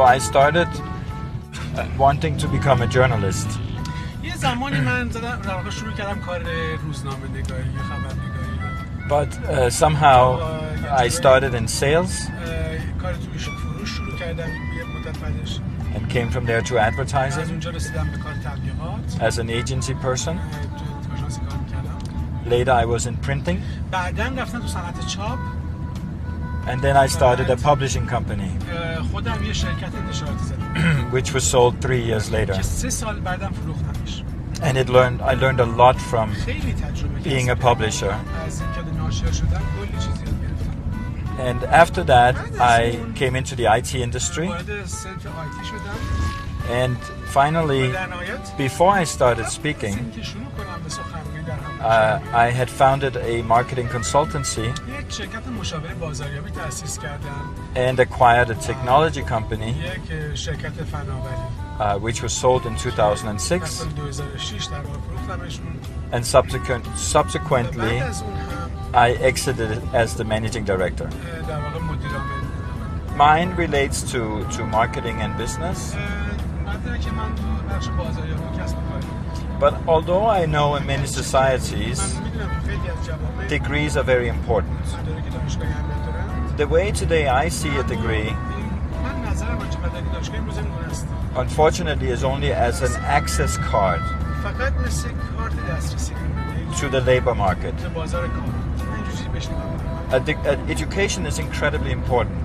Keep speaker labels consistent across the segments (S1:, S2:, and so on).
S1: So I started wanting to become a journalist. But somehow I started in sales and came from there to advertising as an agency person. Later I was in printing. And then I started a publishing company, which was sold 3 years later. And I learned a lot from being a publisher. And after that, I came into the IT industry. And finally, before I started speaking, I had founded a marketing consultancy and acquired a technology company, which was sold in 2006. And subsequently, I exited as the managing director. Mine relates to marketing and business. But although I know in many societies, degrees are very important. The way today I see a degree, unfortunately, is only as an access card to the labor market. Education is incredibly important.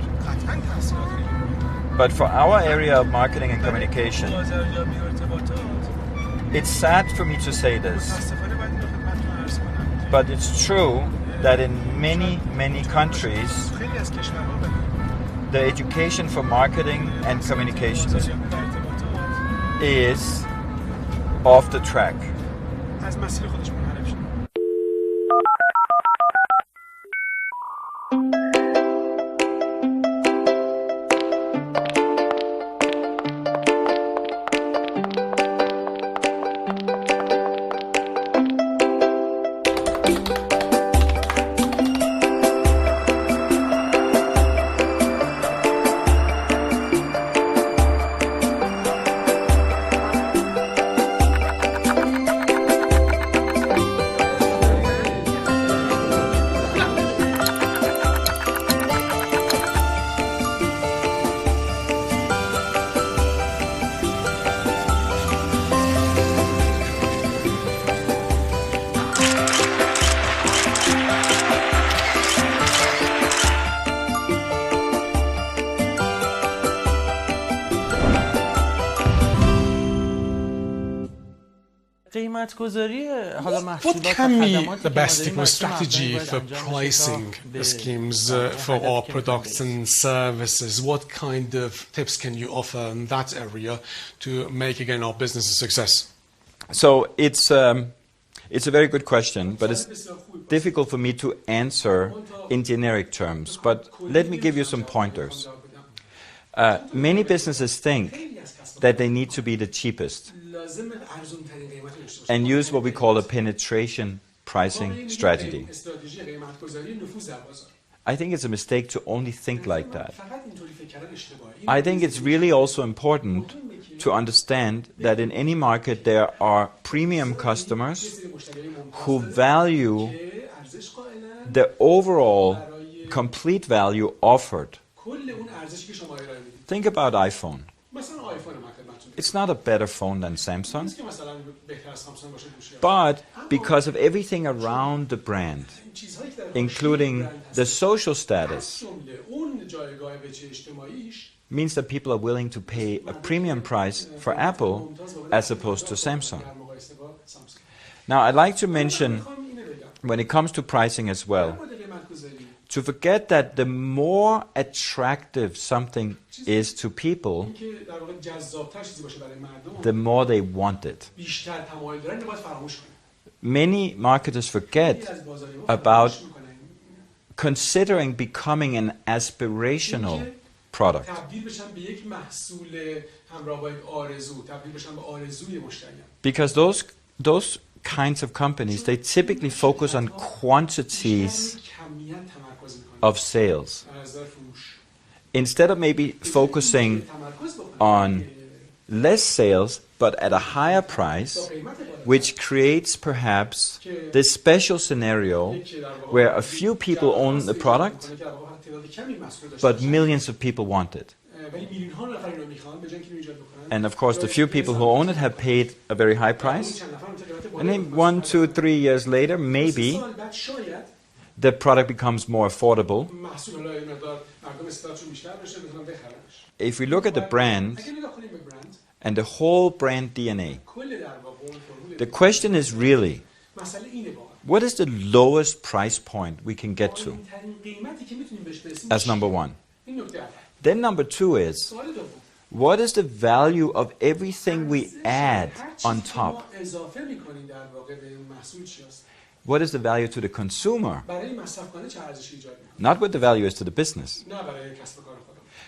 S1: But for our area of marketing and communication, it's sad for me to say this, but it's true that in many, many countries, the education for marketing and communication is off the track.
S2: What can be the best strategy for pricing schemes for our products and services? What kind of tips can you offer in that area to make, again, our business a success?
S1: So it's a very good question, but it's difficult for me to answer in generic terms. But let me give you some pointers. Many businesses think that they need to be the cheapest and use what we call a penetration pricing strategy. I think it's a mistake to only think like that. I think it's really also important to understand that in any market there are premium customers who value the overall complete value offered. Think about iPhone. It's not a better phone than Samsung, but because of everything around the brand, including the social status, means that people are willing to pay a premium price for Apple as opposed to Samsung. Now, I'd like to mention, when it comes to pricing as well, to forget that the more attractive something is to people, the more they want it. Many marketers forget about considering becoming an aspirational product. Because those kinds of companies, they typically focus on quantities of sales. instead of maybe focusing on less sales but at a higher price, which creates perhaps this special scenario where a few people own the product but millions of people want it. And of course the few people who own it have paid a very high price, and then 1, 2, 3 years later maybe the product becomes more affordable. If we look at the brand and the whole brand DNA, the question is really, what is the lowest price point we can get to as number one? Then number two is, what is the value of everything we add on top? What is the value to the consumer? Not what the value is to the business.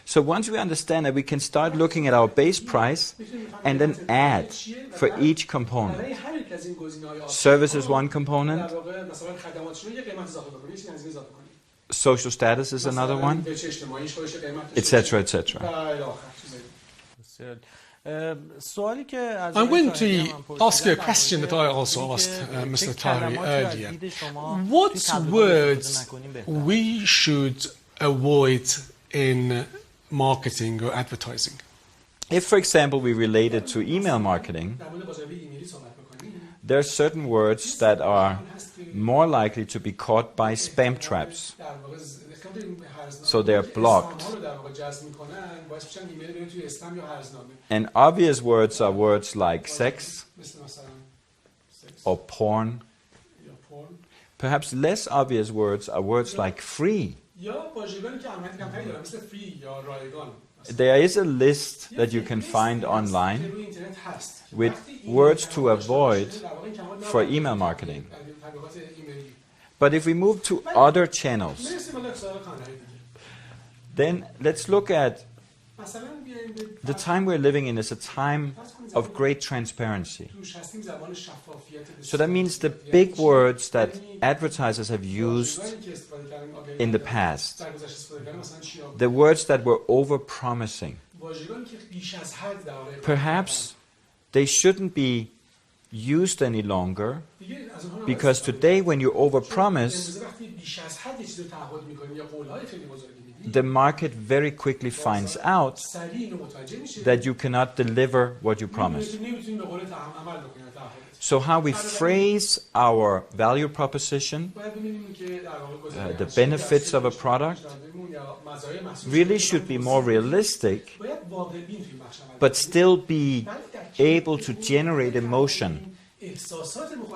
S1: So once we understand that, we can start looking at our base price and then add for each component. Service is one component. Social status is another one, etc., etc.
S2: I'm going to ask you a question that I also asked Mr. Tahiri earlier. What words we should avoid in marketing or advertising?
S1: If, for example, we relate it to email marketing, there are certain words that are more likely to be caught by spam traps. So they're blocked. And obvious words are words like sex or porn. Perhaps less obvious words are words like free. There is a list that you can find online with words to avoid for email marketing. But if we move to other channels, then let's look at the time we're living in is a time of great transparency. So that means the big words that advertisers have used in the past, the words that were over-promising, perhaps they shouldn't be used any longer, because today when you overpromise, the market very quickly finds out that you cannot deliver what you promised. So how we phrase our value proposition, the benefits of a product, really should be more realistic, but still be able to generate emotion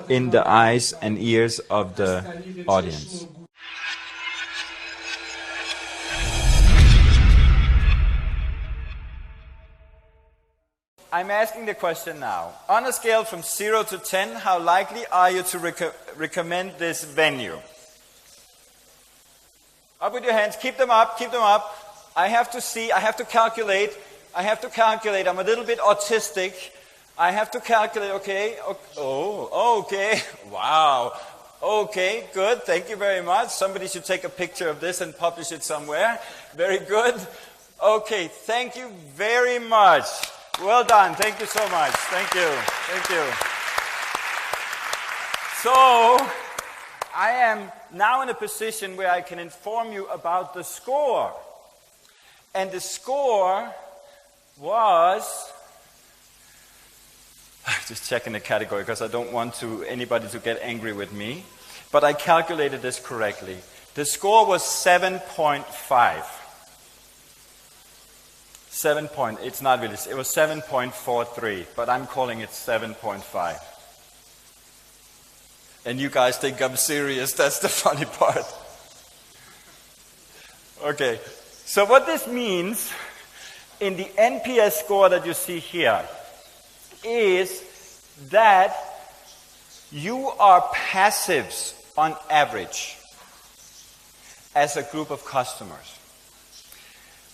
S1: in the eyes and ears of the audience. I'm asking the question now. On a scale from 0 to 10, how likely are you to recommend this venue? Up with your hands. Keep them up. Keep them up. I have to see. I have to calculate. I'm a little bit autistic. I have to calculate. Okay. Oh, okay. Wow. Okay, good. Thank you very much. Somebody should take a picture of this and publish it somewhere. Very good. Okay, thank you very much. Well done. Thank you so much. Thank you. Thank you. So, I am now in a position where I can inform you about the score. And the score was... just checking the category because I don't want anybody to get angry with me. But I calculated this correctly. The score was 7.5. It's not really, it was 7.43, but I'm calling it 7.5. And you guys think I'm serious, that's the funny part. Okay, so what this means in the NPS score that you see here is that you are passives on average as a group of customers.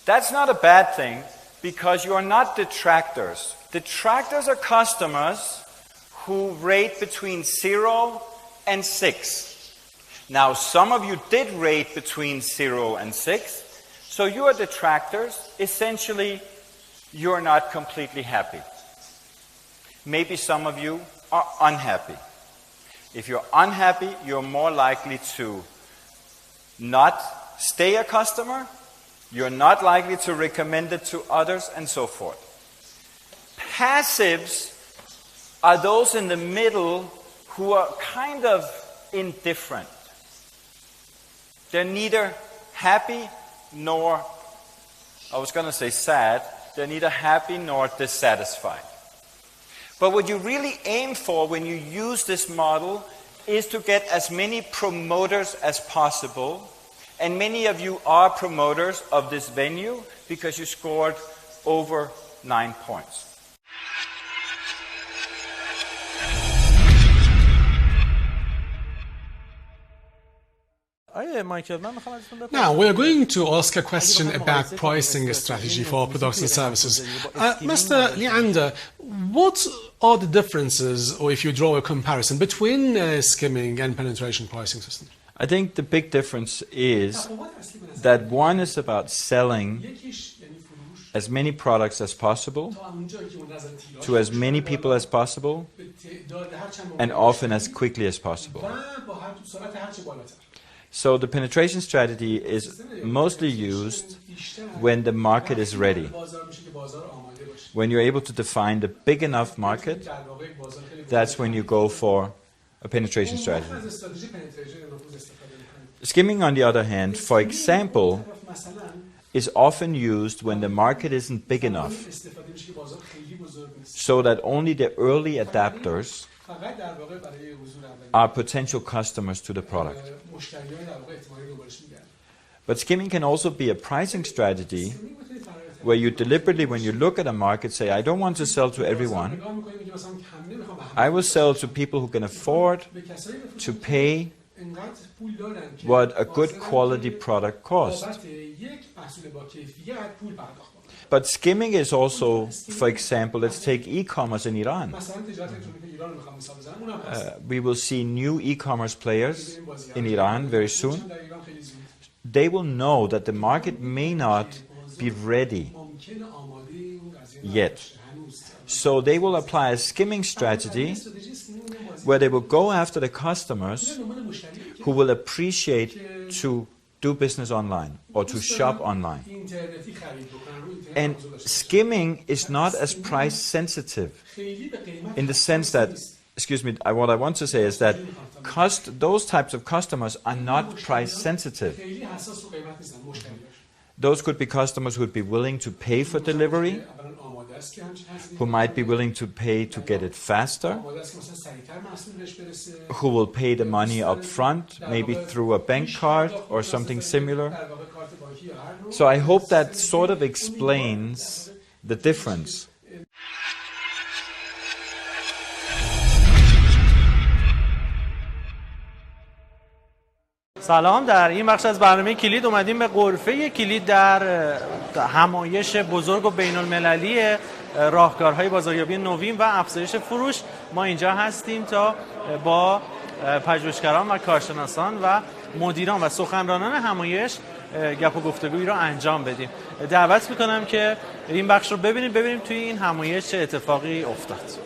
S1: That's not a bad thing, because you are not detractors. Detractors are customers who rate between 0 and 6. Now, some of you did rate between 0 and 6, So your detractors, essentially, you're not completely happy. Maybe some of you are unhappy. If you're unhappy, you're more likely to not stay a customer, you're not likely to recommend it to others, and so forth. Passives are those in the middle who are kind of indifferent. They're neither happy nor, I was going to say sad, they're neither happy nor dissatisfied. But what you really aim for when you use this model is to get as many promoters as possible. And many of you are promoters of this venue because you scored over 9 points.
S2: Now, we're going to ask a question about pricing strategy for products and services. Mr. Leander, what are the differences, or if you draw a comparison, between skimming and penetration pricing systems?
S1: I think the big difference is that one is about selling as many products as possible to as many people as possible and often as quickly as possible. So the penetration strategy is mostly used when the market is ready. When you're able to define the big enough market, that's when you go for a penetration strategy. Skimming, on the other hand, for example, is often used when the market isn't big enough, so that only the early adapters are potential customers to the product. But skimming can also be a pricing strategy where you deliberately, when you look at a market, say, I don't want to sell to everyone. I will sell to people who can afford to pay what a good quality product costs. But skimming is also, for example, let's take e-commerce in Iran. We will see new e-commerce players in Iran very soon. They will know that the market may not be ready yet. So they will apply a skimming strategy where they will go after the customers who will appreciate to do business online or to shop online. And skimming is not as price sensitive in the sense that, what I want to say is that those types of customers are not price sensitive. Those could be customers who would be willing to pay for delivery, who might be willing to pay to get it faster, who will pay the money up front, maybe through a bank card or something similar. So I hope that sort of explains the difference.
S3: سلام، در این بخش از برنامه کلید اومدیم به غرفه کلید در همایش بزرگ و بین المللی راهکارهای بازاریابی نوین و افزایش فروش. ما اینجا هستیم تا با پژوهشگران و کارشناسان و مدیران و سخنرانان همایش گپ و گفتگویی رو انجام بدیم. دعوت میکنم که این بخش رو ببینیم توی این همایش چه اتفاقی افتاد.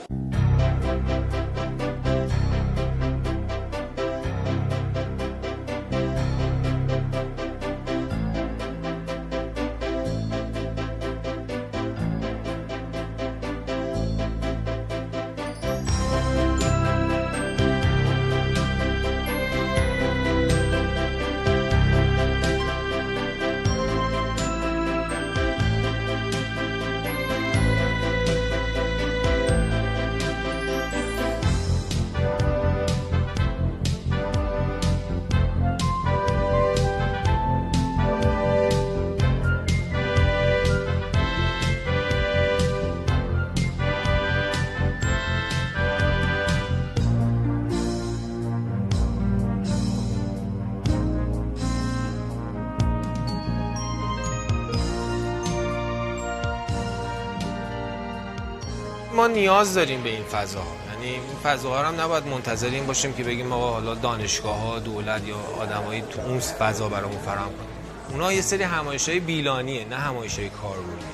S4: ما نیاز داریم به این فضاها، یعنی این فضاها هم نباید منتظر این باشیم که بگیم آقا حالا دانشگاه‌ها، دولت یا آدمایی تو اون فضا برامون فراهم کنن. اونا یه سری همایش‌های بیلانیه، نه همایش‌های کاربردی.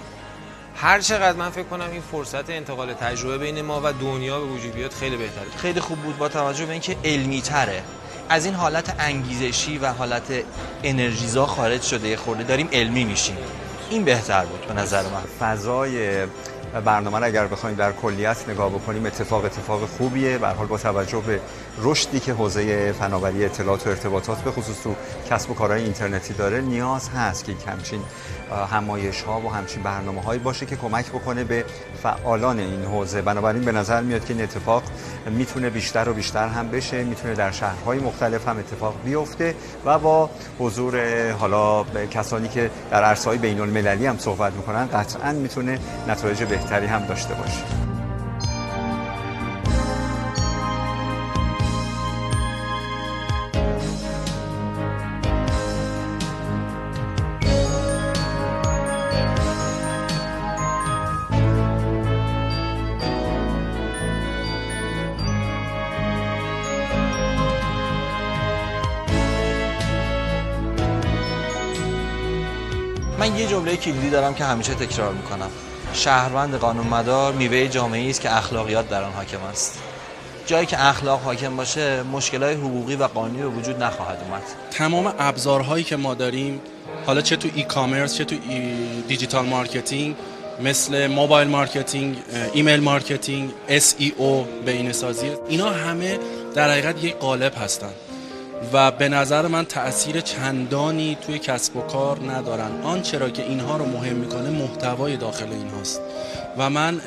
S4: هر چقدر من فکر کنم این فرصت انتقال تجربه بین ما و دنیا به وجود بیاد خیلی بهتره.
S5: خیلی خوب بود با توجه به اینکه علمی تره، از این حالت انگیزشی و حالت انرژیزا خارج شده، خورده داریم علمی میشیم. این بهتر بود به نظر من.
S6: فضای برنامه را اگر بخوایم در کلیت نگاه بکنیم اتفاق خوبیه. به هر حال با توجه به رشدی که حوزه فناوری اطلاعات و ارتباطات به خصوص تو کسب و کارهای اینترنتی داره، نیاز هست که همچین همایش‌ها و همچین برنامه‌هایی باشه که کمک بکنه به فعالان این حوزه. بنابراین به نظر میاد که این اتفاق میتونه بیشتر و بیشتر هم بشه، میتونه در شهرهای مختلف هم اتفاق بیفته و با حضور حالا کسانی که در عرصه‌های بین‌المللی هم صحبت می‌کنن قطعاً میتونه نتایج بهتری هم داشته باشه.
S5: من یه جمله کلیدی دارم که همیشه تکرار میکنم: شهروند قانونمدار میوه جامعه‌ای است که اخلاقیات در آن حاکم است. جایی که اخلاق حاکم باشه، مشکلات حقوقی و قانونی به وجود نخواهد اومد.
S7: تمام ابزارهایی که ما داریم، حالا چه تو ای کامرس چه تو دیجیتال مارکتینگ، مثل موبایل مارکتینگ، ایمیل مارکتینگ، SEO، بهینه‌سازی، اینا همه در حقیقت یک قالب هستن و به نظر من تأثیر چندانی توی کسب و کار ندارن. آنچه را که اینها رو مهم میکنه محتوای داخل اینهاست و من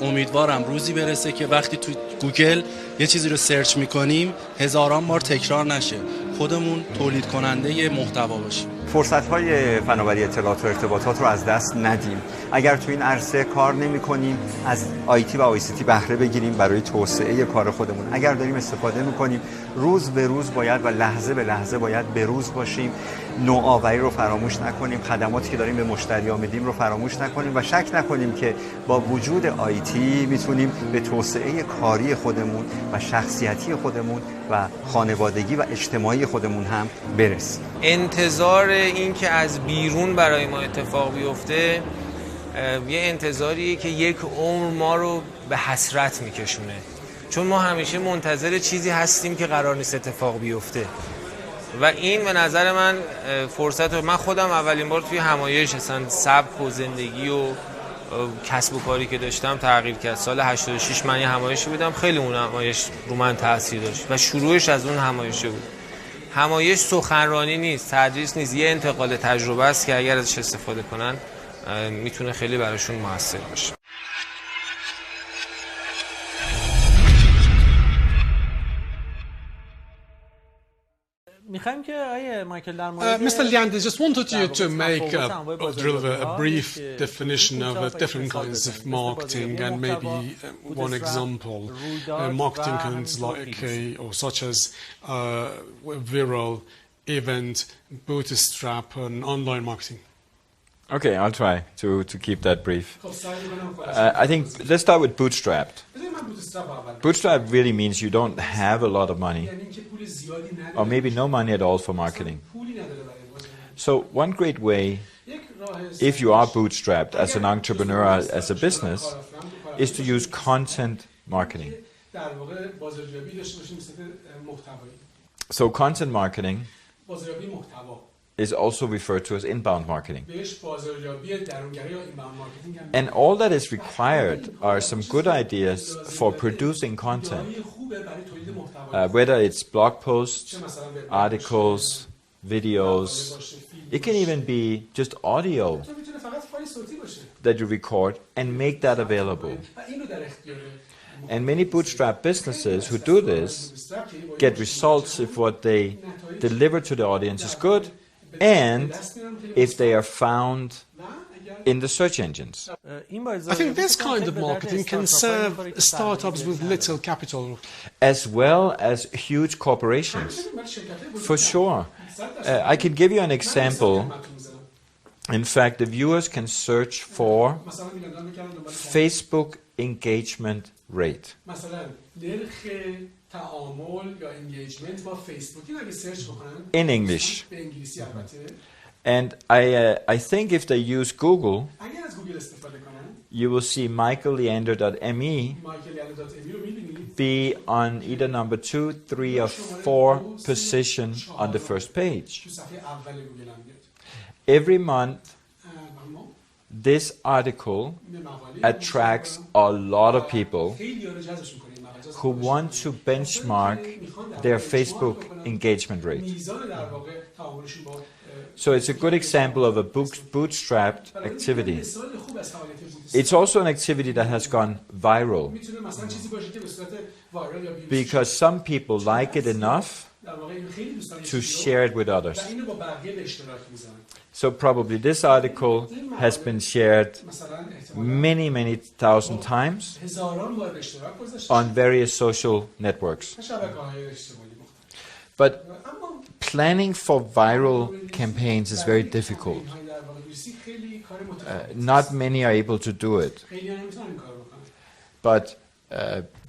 S7: امیدوارم روزی برسه که وقتی توی گوگل یه چیزی رو سرچ میکنیم هزاران بار تکرار نشه، خودمون تولید کننده محتوا باشیم.
S6: فرصت‌های فناوری اطلاعات و ارتباطات رو از دست ندیم. اگر تو این عرصه کار نمی‌کنیم، از آیتی و آیسیتی بهره بگیریم برای توسعه کار خودمون. اگر داریم استفاده می‌کنیم، روز به روز باید و لحظه به لحظه باید به روز باشیم. نوآوری رو فراموش نکنیم، خدماتی که داریم به مشتری‌ها میدیم رو فراموش نکنیم و شک نکنیم که با وجود آیتی میتونیم به توسعه کاری خودمون و شخصیتی خودمون و خانوادگی و اجتماعی خودمون هم برسیم.
S4: انتظار این که از بیرون برای ما اتفاق بیفته یه انتظاریه که یک عمر ما رو به حسرت میکشونه، چون ما همیشه منتظر چیزی هستیم که قرار نیست اتفاق بیفته و این به نظر من فرصت رو، من خودم اولین بار توی همایش اصلا سبک و زندگی و کسب و کاری که داشتم تغییر کرد. سال 86 من یه همایشی بودم، خیلی اون همایش رو من تاثیر داشت و شروعش از اون همایشه بود. همایش سخنرانی نیست، تدریس نیست، یه انتقال تجربه است که اگر ازش استفاده کنن میتونه خیلی براشون موثر باشه.
S3: میخوایم که آیه مایکل در مورد
S2: Mr. Leander, just wanted you to make a brief definition of different kinds of marketing and maybe one example. Marketing kinds like or such as viral event, bootstrap, and online marketing.
S1: Okay, I'll try to keep that brief. I think let's start with bootstrapped. Bootstrap really means you don't have a lot of money, or maybe no money at all for marketing. So one great way, if you are bootstrapped as an entrepreneur, as a business, is to use content marketing. So content marketing is also referred to as inbound marketing. And all that is required are some good ideas for producing content, whether it's blog posts, articles, videos. It can even be just audio that you record and make that available. And many bootstrap businesses who do this get results if what they deliver to the audience is good, and if they are found in the search engines.
S2: I think this kind of marketing can serve startups with little capital.
S1: As well as huge corporations. For sure. I can give you an example. In fact, the viewers can search for Facebook engagement rate. in English. And I think if they use Google, you will see michaelleander.me be on either number 2, 3, or 4 position on the first page. Every month, this article attracts a lot of people who want to benchmark their Facebook engagement rate. So it's a good example of a bootstrapped activity. It's also an activity that has gone viral because some people like it enough to share it with others. So probably this article has been shared many, many thousand times on various social networks. But planning for viral campaigns is very difficult. Not many are able to do it. But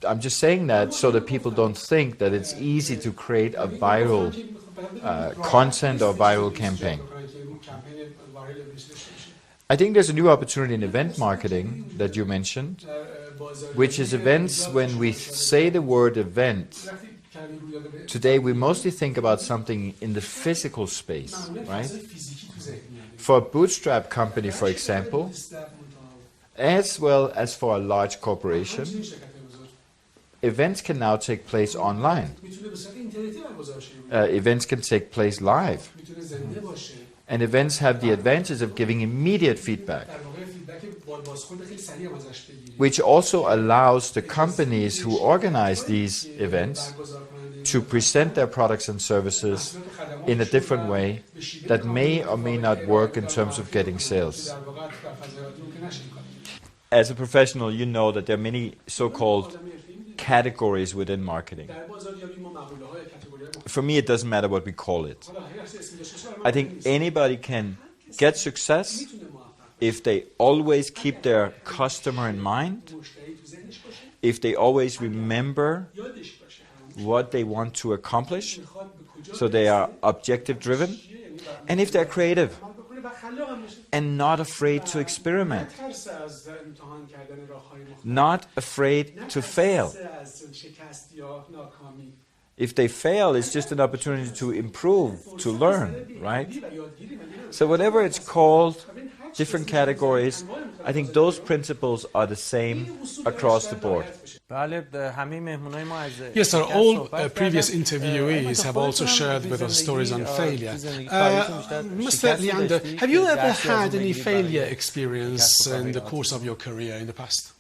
S1: I'm just saying that so that people don't think that it's easy to create a viral content or viral campaign. I think there's a new opportunity in event marketing that you mentioned, which is events. When we say the word event, today we mostly think about something in the physical space, right? For a bootstrap company, for example, as well as for a large corporation, events can now take place online. Events can take place live. And events have the advantage of giving immediate feedback, which also allows the companies who organize these events to present their products and services in a different way that may or may not work in terms of getting sales. As a professional, you know that there are many so-called categories within marketing. For me, it doesn't matter what we call it. I think anybody can get success if they always keep their customer in mind, if they always remember what they want to accomplish, so they are objective-driven, and if they're creative and not afraid to experiment, not afraid to fail. If they fail, it's just an opportunity to improve, to learn, right? So whatever it's called, different categories, I think those principles are the same across the board.
S2: Yes, sir. All previous interviewees have also shared with us stories on failure. Mr. Leander, have you ever had any failure experience in the course of your career in the past?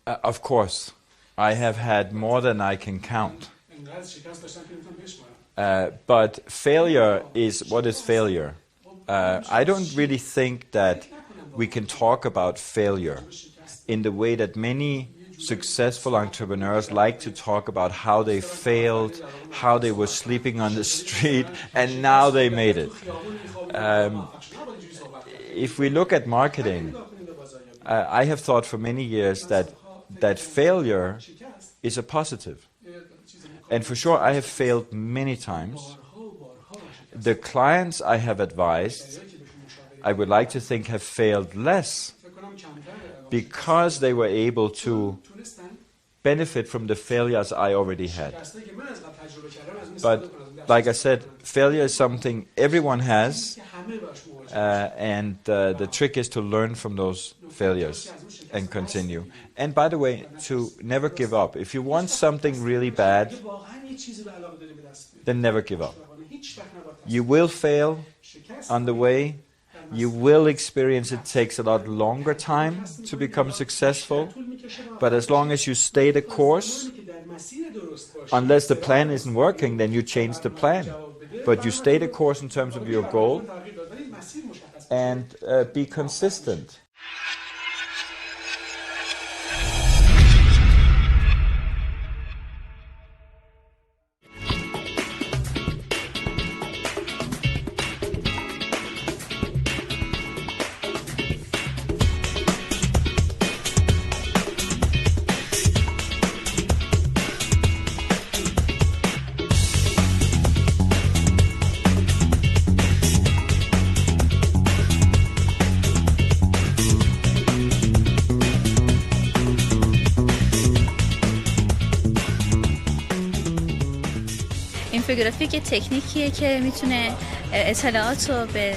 S1: Of course. I have had more than I can count. But failure is, what is failure? I don't really think that we can talk about failure in the way that many successful entrepreneurs like to talk about how they failed, how they were sleeping on the street, and now they made it. If we look at marketing, I have thought for many years that failure is a positive. And for sure, I have failed many times. The clients I have advised, I would like to think, have failed less because they were able to benefit from the failures I already had. But like I said, failure is something everyone has, and the trick is to learn from those failures and continue. And by the way, to never give up. If you want something really bad, then never give up. You will fail on the way. You will experience it takes a lot longer time to become successful. But as long as you stay the course, unless the plan isn't working, then you change the plan. But you stay the course in terms of your goal and be consistent.
S8: اینفوگرافیک تکنیکیه که میتونه اطلاعات رو به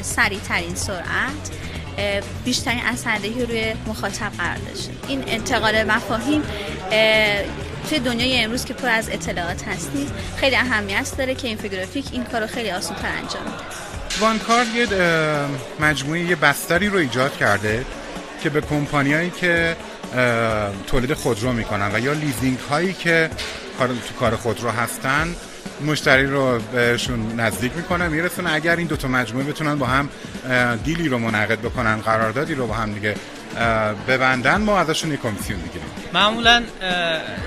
S8: سریع ترین سرعت بیشترین اثردهی روی مخاطب قرار داشته. این انتقال مفاهیم توی دنیای امروز که پر از اطلاعات هستیم خیلی اهمیت داره که اینفوگرافیک این کارو خیلی آسان‌تر انجام میده.
S9: وانکار یه مجموعه یه بستری رو ایجاد کرده که به کمپانیایی که تولید خودرو میکنن و یا لیزینگ هایی که تو کار خودرو هستن مشتری رو بهشون نزدیک میکنه میرسونه. اگر این دوتا مجموعه بتونن با هم دیلی رو منعقد بکنن، قراردادی رو با هم دیگه ببندن، ما ازشون یک کمیسیون میگیریم.
S10: معمولا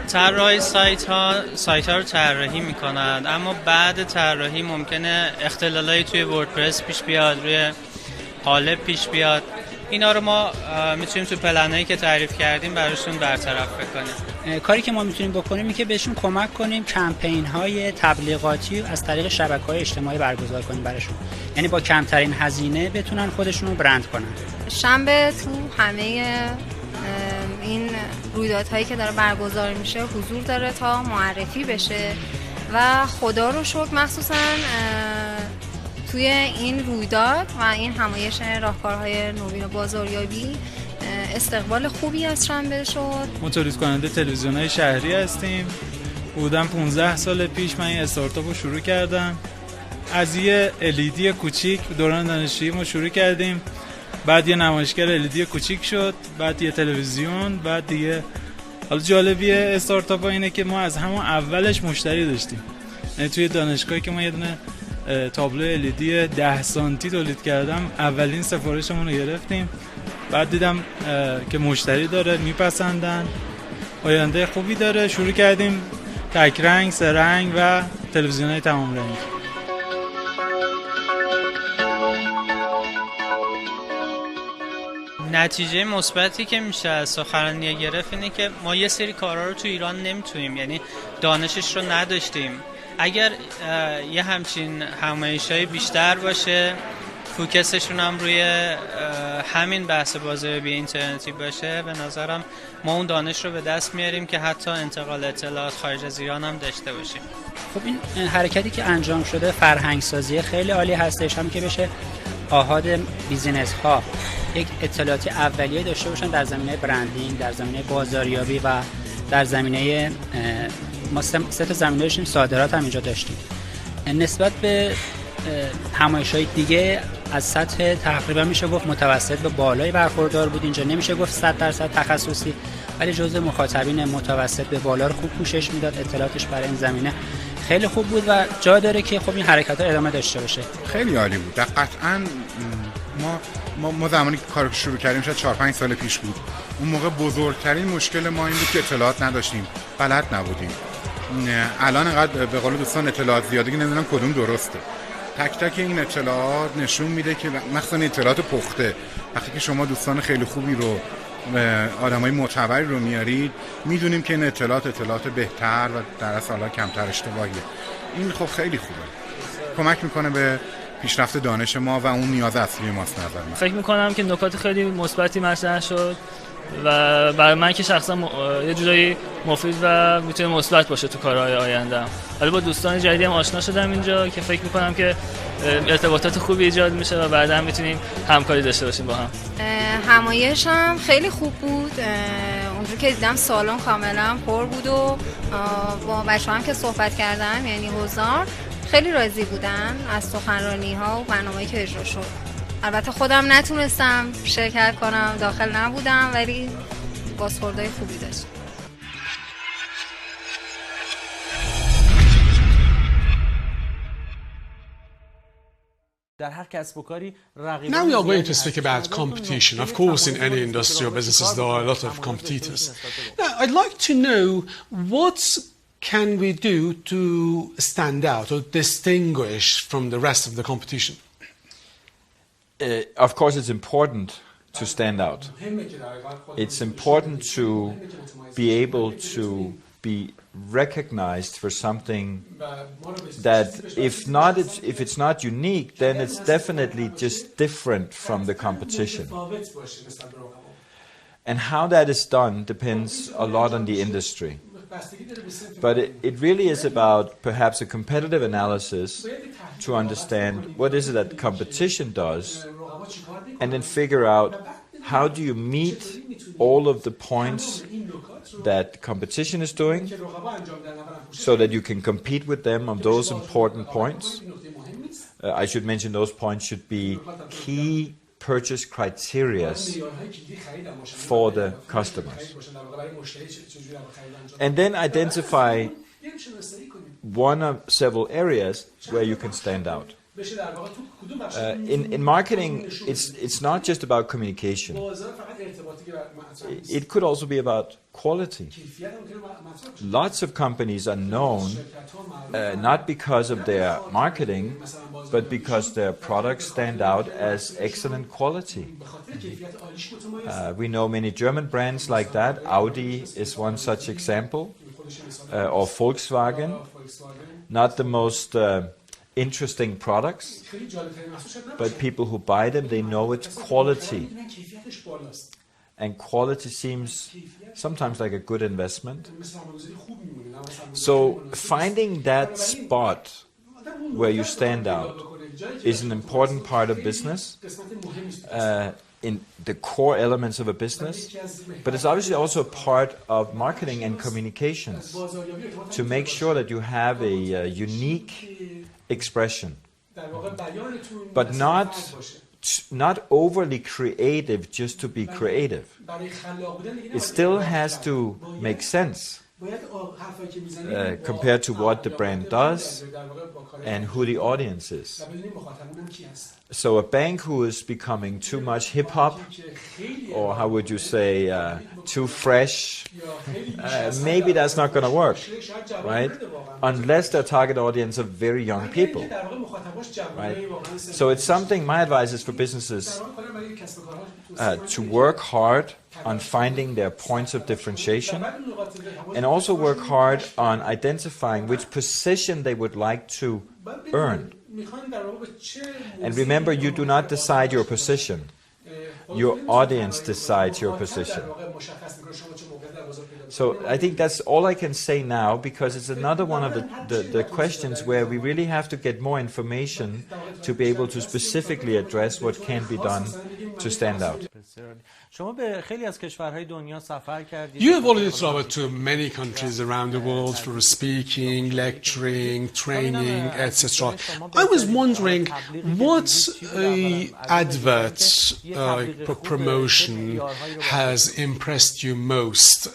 S10: طراح سایت ها رو طراحی میکنن، اما بعد طراحی ممکنه اختلالایی توی وردپرس پیش بیاد، روی قالب پیش بیاد. اینا رو ما میتونیم تو پلنایی که تعریف کردیم براشون برطرف بکنیم.
S11: کاری که ما میتونیم بکنیم اینه که بهشون کمک کنیم کمپین های تبلیغاتی از طریق شبکه‌های اجتماعی برگزار کنیم براشون، یعنی با کمترین هزینه بتونن خودشون رو برند کنن.
S12: شنبه تو همه این رویدادهایی که داره برگزار میشه حضور داره تا معرفی بشه و خدا رو شکر مخصوصا توی این رویداد و این همایش راهکارهای نوین و بازاریابی استقبال خوبی از شنبه شد.
S13: ما تولید کننده تلویزیون‌های شهری هستیم. بودم 15 سال پیش من این استارتاپ رو شروع کردم. از یه LED کوچیک دوران دانشجویی ما شروع کردیم، بعد یه نمایشگر LED کوچیک شد، بعد یه تلویزیون، بعد دیگه حالا جالبیه استارتاپ اینه که ما از همون اولش مشتری داشتیم. یعنی توی دانشگاهی که ما یه دونه تابلو LED 10 سانتی تولید کردم، اولین سفارشمون رو گرفتیم، بعد دیدم که مشتری داره، میپسندن، آینده خوبی داره، شروع کردیم تک رنگ، سه رنگ و تلویزیون‌های تمام رنگ.
S10: نتیجه مثبتی که میشه از سخنرانی گرفت اینه که ما یه سری کارا رو تو ایران نمیتونیم، یعنی دانشش رو نداشتیم. اگر یه همچین همایش‌های بیشتر باشه، فوکسشون هم روی همین بحث بازاریابی اینترنتی باشه، به نظرم ما اون دانش رو به دست میاریم که حتی انتقال اطلاعات خارج از ایران هم داشته باشیم.
S11: خب این حرکتی که انجام شده فرهنگ سازی خیلی عالی هستش، هم که بشه آحاد بیزینس ها یک اطلاعاتی اولیه داشته باشن در زمینه برندینگ، در زمینه بازاریابی و در زمینه ما سه تا زمینه داشتیم، صادرات هم اینجا داشتیم. نسبت به همایش‌های دیگه از سطح تقریبا میشه گفت متوسط به بالای برخوردار بود. اینجا نمیشه گفت 100% تخصصی، ولی جزء مخاطبین متوسط به بالا رو خوب پوشش میداد. اطلاعاتش برای این زمینه خیلی خوب بود و جا داره که خب این حرکت‌ها ادامه داشته باشه.
S9: خیلی عالی بود. قطعاً ما زمانی که کار شروع کردیم شاید 4-5 سال پیش بود. اون موقع بزرگترین مشکل ما این بود که اطلاعات نداشتیم، بلد نبودیم. الان انقدر به قول دوستان اطلاعات زیاده که نمیدونم کدوم درسته. تک تک این اطلاعات نشون میده که مثلا اطلاعات پخته، وقتی که شما دوستان خیلی خوبی رو، آدمای معتبری رو میارید، میدونیم که این اطلاعات بهتر و در اصل کمتر اشتباهیه. این خب خیلی خوبه، کمک میکنه به پیشرفت دانش ما و اون نیاز اصلی ماست. نظر من
S14: فکر میکنم که نکات خیلی مثبتی مطرح شد و برای من که شخصا یه جورایی مفید و میتونه مثبت باشه تو کارهای آینده. ولی با دوستان جدیدی هم آشنا شدم اینجا که فکر میکنم که ارتباطات خوبی ایجاد میشه و بعدا هم میتونیم همکاری داشته باشیم با هم.
S12: همایش هم خیلی خوب بود. اونجور که دیدم سالن کاملا پر بود و با بچه‌ها هم که صحبت کردم، یعنی حضار خیلی راضی بودن از سخنرانی‌ها و برنامه‌ای که اجرا شد. البته خودم نتونستم شرکت کنم، داخل نبودم، ولی بازخوردهای خوبی داشت.
S2: Now we are going to speak about competition. Of course, in any industry or businesses, there are a lot of competitors. Now, I'd like to know what can we do to stand out or distinguish from the rest of the competition?
S1: Of course, it's important to stand out. It's important to be able to be recognized for something that if it's not unique, then it's definitely just different from the competition. And how that is done depends a lot on the industry. But it really is about perhaps a competitive analysis to understand what is it that competition does, and then figure out how do you meet all of the points that competition is doing so that you can compete with them on those important points. I should mention those points should be key purchase criteria for the customers. And then identify one of several areas where you can stand out. In marketing, it's not just about communication. It could also be about quality. Lots of companies are known not because of their marketing, but because their products stand out as excellent quality. We know many German brands like that. Audi is one such example, or Volkswagen. Not the most interesting products, but people who buy them, they know it's quality. And quality seems sometimes like a good investment. So finding that spot where you stand out is an important part of business, in the core elements of a business, but it's obviously also a part of marketing and communications to make sure that you have a unique expression, but not overly creative just to be creative. It still has to make sense compared to what the brand does and who the audience is. So a bank who is becoming too much hip-hop, or how would you say, too fresh, maybe that's not going to work, right? Unless their target audience are very young people, right? So it's something, my advice is for businesses to work hard on finding their points of differentiation, and also work hard on identifying which position they would like to earn. And remember, you do not decide your position. Your audience decides your position. So I think that's all I can say now, because it's another one of the questions where we really have to get more information to be able to specifically address what can be done to stand out.
S2: You have already traveled to many countries around the world for speaking, lecturing, training, etc. I was wondering what advert promotion has impressed you most,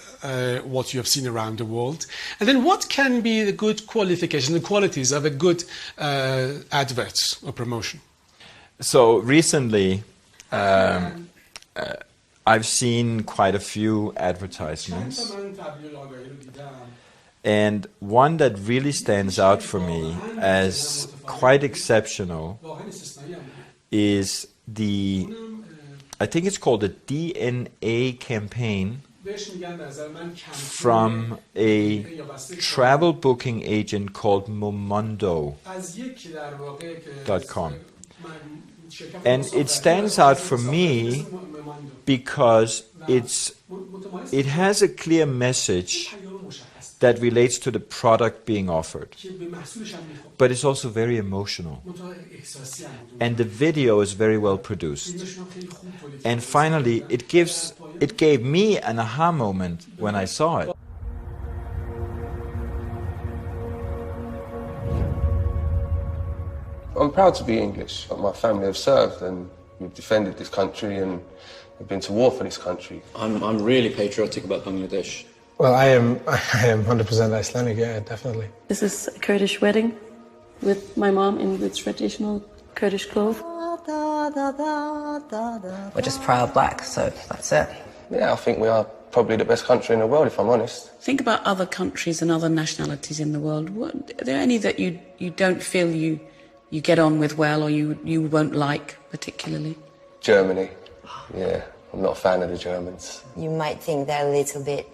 S2: what you have seen around the world, and then what can be the good qualifications, the qualities of a good advert or promotion?
S1: So recently, I've seen quite a few advertisements, and one that really stands out for me as quite exceptional is I think it's called the DNA campaign from a travel booking agent called Momondo.com. And it stands out for me because it has a clear message that relates to the product being offered, but it's also very emotional, and the video is very well produced. And finally, it gave me an aha moment when I saw it.
S15: I'm proud to be English. My family have served and we've defended this country and we've been to war for this country.
S16: I'm really patriotic about Bangladesh.
S17: Well, I am 100% Islamic, yeah, definitely.
S18: This is a Kurdish wedding with my mom in the traditional Kurdish clothes.
S19: We're just proud black, so that's it.
S15: Yeah, I think we are probably the best country in the world, if I'm honest.
S18: Think about other countries and other nationalities in the world. Are there any that you don't feel you get on with well, or you won't like particularly?
S15: Germany. Yeah, I'm not a fan of the Germans.
S19: You might think they're a little bit...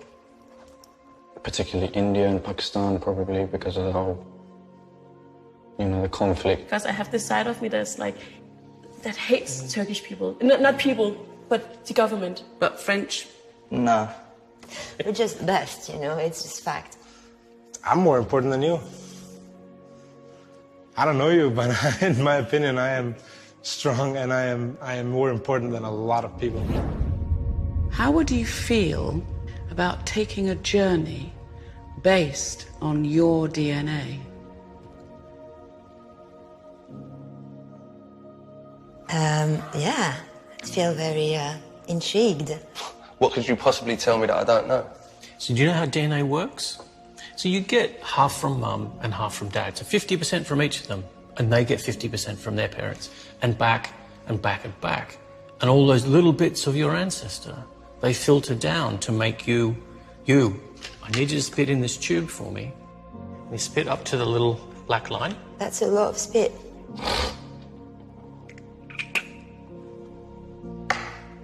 S16: Particularly India and Pakistan, probably, because of the whole, the conflict.
S18: Because I have this side of me that's like, that hates Turkish people. Not people, but the government. But French?
S19: No. We're just the best, it's just fact.
S17: I'm more important than you. I don't know you, but in my opinion, I am strong and I am more important than a lot of people.
S18: How would you feel about taking a journey based on your DNA?
S19: Yeah, I feel very intrigued.
S15: What could you possibly tell me that I don't know?
S20: So do you know how DNA works? So you get half from mum and half from dad, so 50% from each of them, and they get 50% from their parents, and back and back and back. And all those little bits of your ancestor, they filter down to make you, you. I need you to spit in this tube for me. You spit up to the little black line.
S19: That's a lot of spit.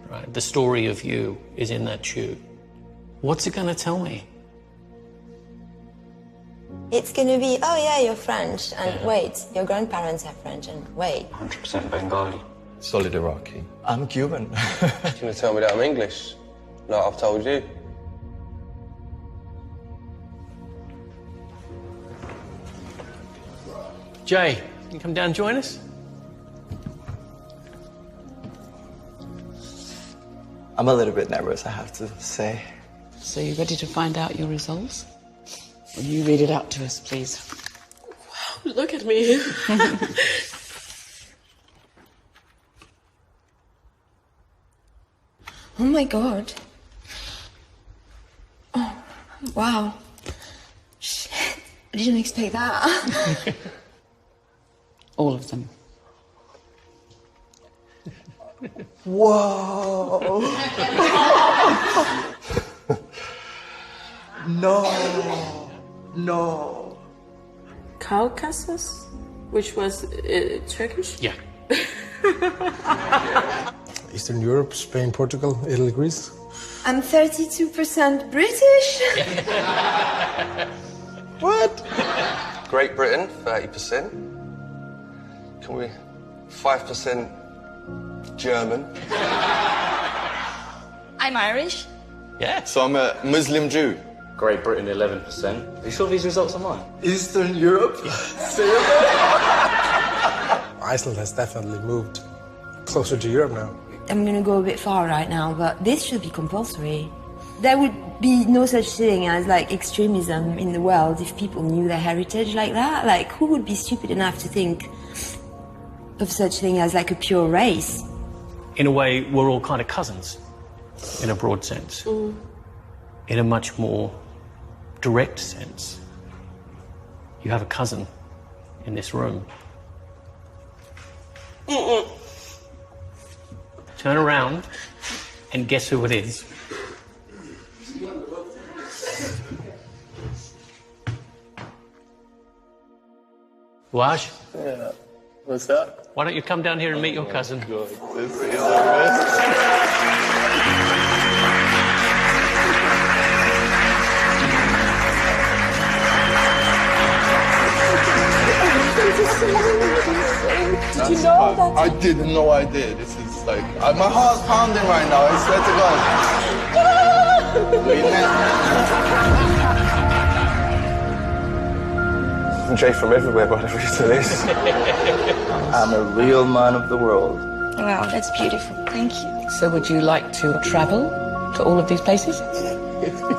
S20: Right, the story of you is in that tube. What's it going to tell me?
S19: It's going to be, oh yeah, you're French, and wait, your grandparents are French, and wait.
S16: 100% Bengali.
S6: Solid Iraqi.
S5: I'm Cuban.
S15: You're going to tell me that I'm English, like I've told you.
S20: Jay, can you come down and join us?
S5: I'm a little bit nervous, I have to say.
S18: So you ready to find out your results? Will you read it out to us, please?
S21: Wow, look at me.
S12: Oh my God. Oh, wow. Shit, I didn't expect that.
S18: All of them.
S5: Whoa! No, no.
S21: Caucasus, which was Turkish?
S20: Yeah.
S17: Eastern Europe, Spain, Portugal, Italy, Greece.
S12: I'm 32% British.
S17: What?
S15: Great Britain, 30%. Can we... 5% German.
S8: I'm Irish.
S16: Yeah. So I'm a Muslim Jew. Great Britain, 11%. You saw these results online?
S5: Eastern Europe?
S17: Iceland has definitely moved closer to Europe now.
S19: I'm going to go a bit far right now, but this should be compulsory. There would be no such thing as like extremism in the world if people knew their heritage like that. Like, who would be stupid enough to think of such thing as like a pure race?
S20: In a way, we're all kind of cousins, in a broad sense. In a much more direct sense, you have a cousin in this room. Turn around and guess who it is. Wash?
S16: Yeah. What's that?
S20: Why don't you come down here and meet your cousin?
S16: God, this is the best.
S21: Did you know that?
S16: I didn't know I did. This is like... my heart's pounding right now, I swear to God. We met.
S15: Jay from everywhere, whatever it is.
S5: I'm a real man of the world.
S8: Wow, that's beautiful. Thank you.
S18: So would you like to travel to all of these places?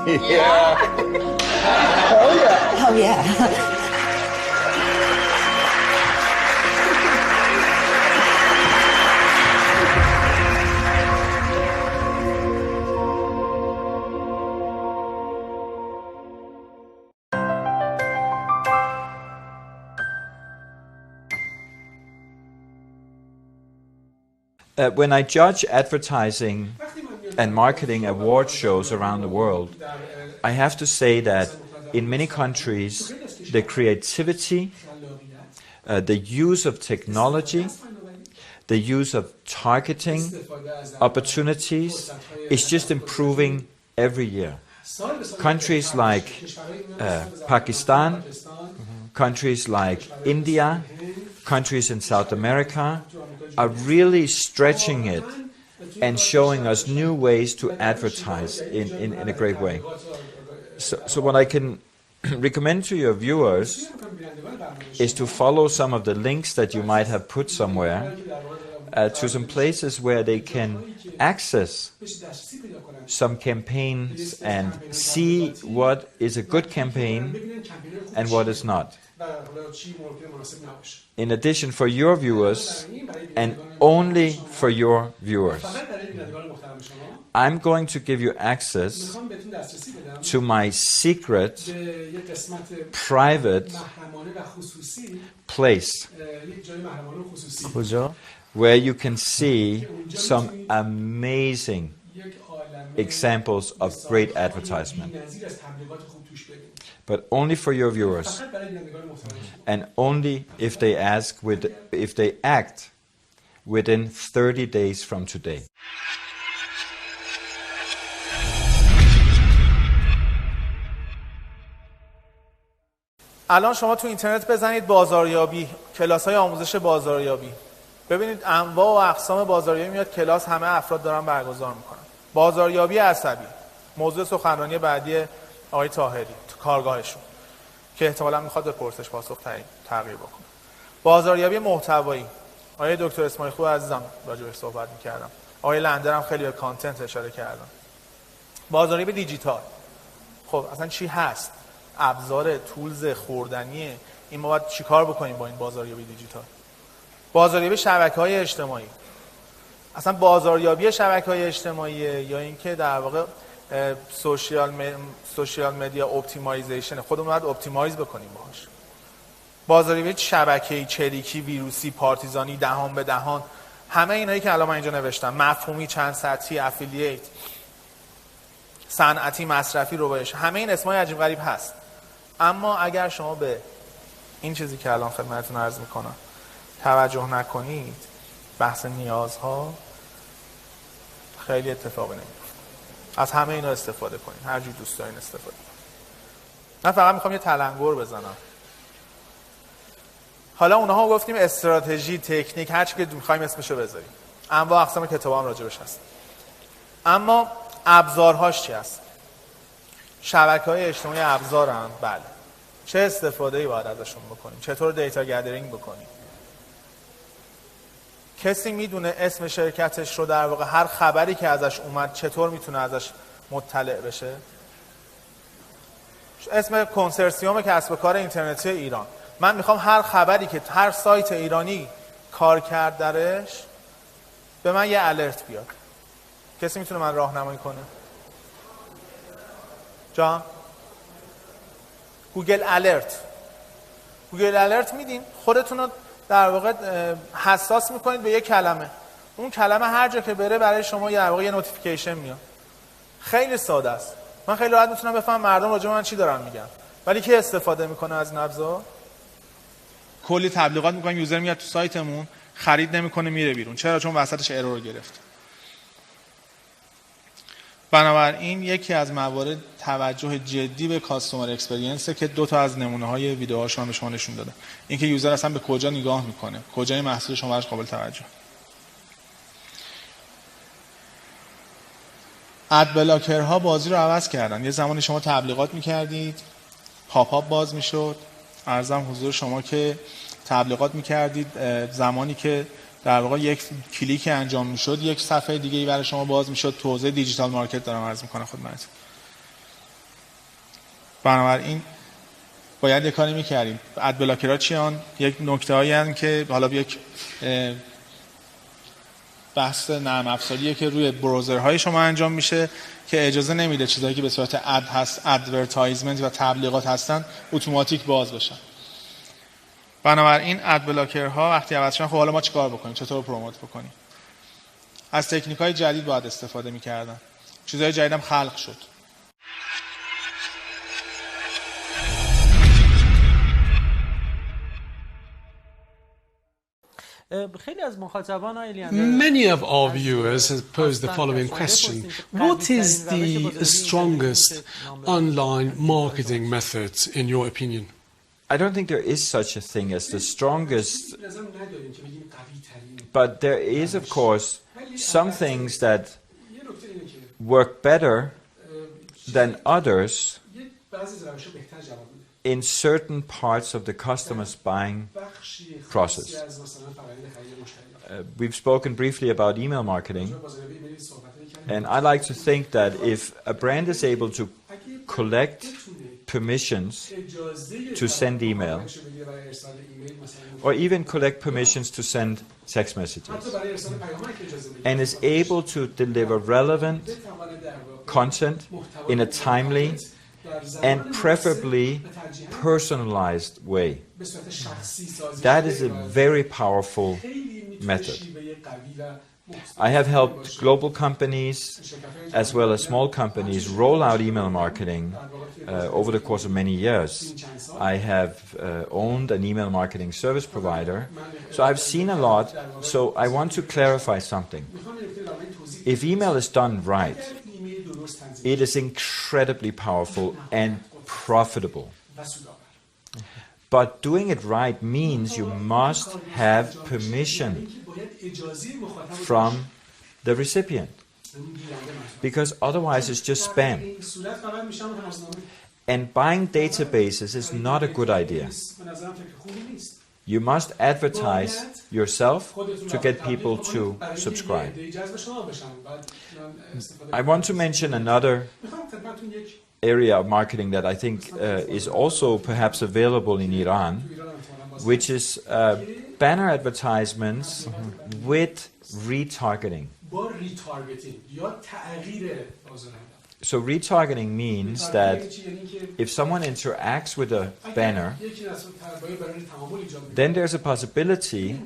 S16: Yeah.
S19: Oh yeah. Oh yeah.
S1: When I judge advertising and marketing award shows around the world, I have to say that in many countries, the creativity, the use of technology, the use of targeting opportunities is just improving every year. Countries like Pakistan, countries like India, countries in South America are really stretching it and showing us new ways to advertise in a great way. So what I can recommend to your viewers is to follow some of the links that you might have put somewhere to some places where they can access some campaigns and see what is a good campaign and what is not. In addition, for your viewers and only for your viewers, I'm going to give you access to my secret, private place where you can see some amazing examples of great advertisement. But only for your viewers, and only if they act within 30 days from today.
S7: الان شما تو اینترنت بزنید بازاریابی، کلاس‌های آموزش بازاریابی. ببینید انواع و اقسام بازاریابی میاد کلاس، همه افراد دارن برگزار میکنن. بازاریابی عصبی، موضوع سخنرانی بعدی آقای طاهری تو کارگاهشون که احتمالاً میخواد به پرسش پاسخ تغییر بکنه. بازاریابی محتوایی، آقای دکتر اسماعیل خوب عزیزم راجع بهش صحبت میکردم. آقای لندر هم خیلی به کانتنت اشاره کردن. بازاریابی دیجیتال، خب اصلا چی هست؟ ابزار تولز خوردنیه. این ما باید چیکار بکنیم با این بازاریابی دیجیتال؟ بازاریابی شبکه‌های اجتماعی، اصلا بازاریابی شبکه‌های اجتماعی یا اینکه در واقع سوشیال مدیا اپتیمایزیشن، خودمون باید اپتیمایز بکنیم باهاش. بازاریابی شبکه‌ای، چریکی، ویروسی، پارتیزانی، دهان به دهان، همه اینایی که الان من اینجا نوشتم، مفهومی، چند سطحی، افیلیت، صنعتی، مصرفی، ربایش، همه این اسمای عجیب غریب هست. اما اگر شما به این چیزی که الان خدمتتون عرض میکنم توجه نکنید، بحث نیازها، خیلی اتفاقی نمیفته. از همه اینا استفاده کنید، هر جور دوست دارین استفاده کنید. من فقط میخوام یه تلنگر بزنم. حالا اونها گفتیم استراتژی، تکنیک، هر چی که میخوایم اسمشو بذاریم. انواع اقسام کتابا هم راجبش هست. اما ابزارهاش چی هست؟ شبکه‌های اجتماعی ابزارن، بله. چه استفاده‌ای باید ازشون بکنیم؟ چطور دیتا گدرینگ بکنیم؟ کسی میدونه اسم شرکتش رو، در واقع هر خبری که ازش اومد چطور میتونه ازش مطلع بشه؟ اسم کنسرسیوم کسب و کار اینترنتی ایران. من میخوام هر خبری که هر سایت ایرانی کار کرد درش به من یه الرت بیاد. کسی میتونه من راهنمایی کنه؟ جان؟ گوگل الرت. گوگل الرت میدین، خودتون رو در واقع حساس میکنید به یک کلمه. اون کلمه هر جا که بره برای شما در واقع یه نوتیفیکیشن میاد. خیلی ساده است. من خیلی راحت میتونم بفهمم مردم راجع به من چی دارن میگن. ولی کی استفاده میکنه از این ابزار؟ کلی تبلیغات میکنیم، یوزر میاد تو سایتمون، خرید نمیکنه، میره بیرون. چرا؟ چون وسطش ارور گرفت. بنابراین یکی از موارد توجه جدی به کاستومر اکسپریانس که دو تا از نمونه‌های ویدیوهاشون به شما نشون دادم. اینکه یوزر اصلا به کجا نگاه میکنه، کجای محصول شما براش قابل توجه. اد بلاکرها بازی رو عوض کردن. یه زمانی شما تبلیغات میکردید، پاپ آپ باز میشد. عرضم حضور شما که تبلیغات میکردید، زمانی که در واقع یک کلیک انجام میشد یک صفحه دیگه ای برای شما باز میشد. تو حوزه دیجیتال مارکت دارم عرض میکنم خدمتتون. بنابراین باید یک کاری میکردیم. اد بلاکرها چیان؟ یک نکته‌ای هستند که حالا یک بحث نرم افزاریه که روی براوزرهای شما انجام میشه که اجازه نمیده چیزایی که به صورت اد هست، ادورتایزمنت و تبلیغات هستن اتوماتیک باز بشن. بنابراین اد بلاکرها وقتی عوض شدن، خب حالا ما چیکار بکنیم؟ چطور پروموت بکنیم؟ از تکنیک‌های جدید باید استفاده می‌کردن. چیزهای جدید هم خلق شد.
S2: Many of our viewers have posed the following question. What is the strongest online marketing method in your opinion?
S1: I don't think there is such a thing as the strongest, but there is, of course, some things that work better than others in certain parts of the customer's buying process. We've spoken briefly about email marketing, and I like to think that if a brand is able to collect permissions to send email, or even collect permissions to send text messages, and is able to deliver relevant content in a timely and preferably personalized way, that is a very powerful method. I have helped global companies as well as small companies roll out email marketing over the course of many years. I have owned an email marketing service provider, so I've seen a lot. So I want to clarify something. If email is done right, it is incredibly powerful and profitable. But doing it right means you must have permission from the recipient, because otherwise it's just spam. And buying databases is not a good idea. You must advertise yourself to get people to subscribe. I want to mention another area of marketing that I think is also perhaps available in Iran, which is banner advertisements with retargeting. So retargeting means that if someone interacts with a banner, then there's a possibility